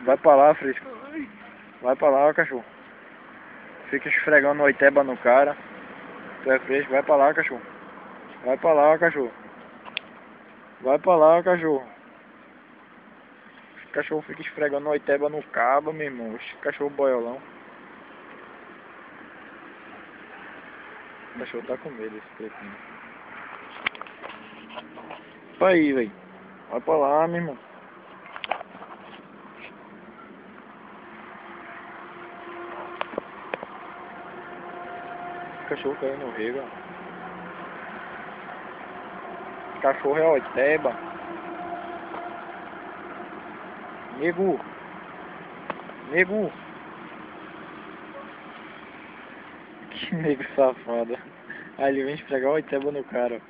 Vai pra lá, Frisco. Vai pra lá, cachorro. Fica esfregando oiteba no cara. Tu é fresco, vai pra lá, cachorro. Vai pra lá, cachorro. Vai pra lá, cachorro. O cachorro fica esfregando oiteba no cabo, meu irmão. Esse cachorro boiolão. O cachorro tá com medo desse pretinho. Vai aí, velho. Vai pra lá, meu irmão. O cachorro caiu no rego, ó. Cachorro é oiteba. Nego. Nego. Que nego safado. Aí ele vem esfregar oiteba no cara.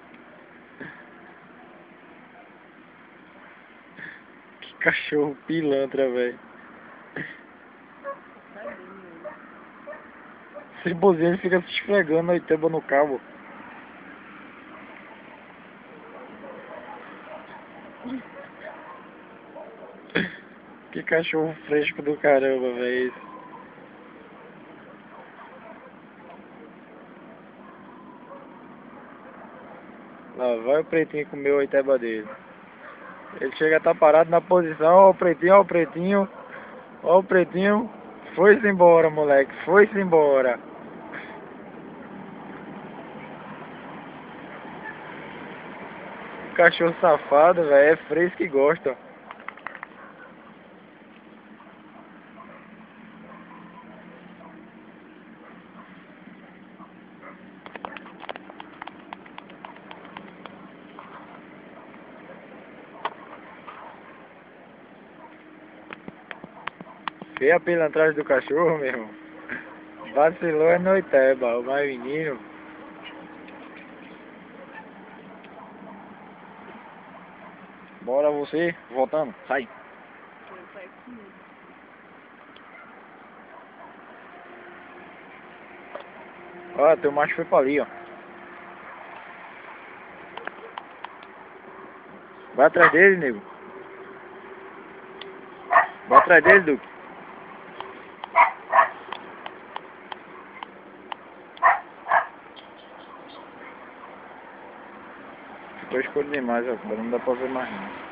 Que cachorro pilantra, velho. Cebozinho ele fica se esfregando oiteba no cabo. Que cachorro fresco do caramba, velho. Lá vai o pretinho comer o oiteba dele. Ele chega a estar parado na posição, ó o pretinho, ó o pretinho. Ó o pretinho. Foi-se embora, moleque. Foi-se embora. Cachorro safado, velho. É fresco que gosta. Feia a pilantragem do cachorro, meu irmão. Vacilou é no oiteba, o mais menino. Bora você, voltando, sai. Ó, teu macho foi pra ali, ó. Vai atrás dele, nego. Vai atrás dele, Duque. Ficou escuro demais agora, não dá pra ver mais não.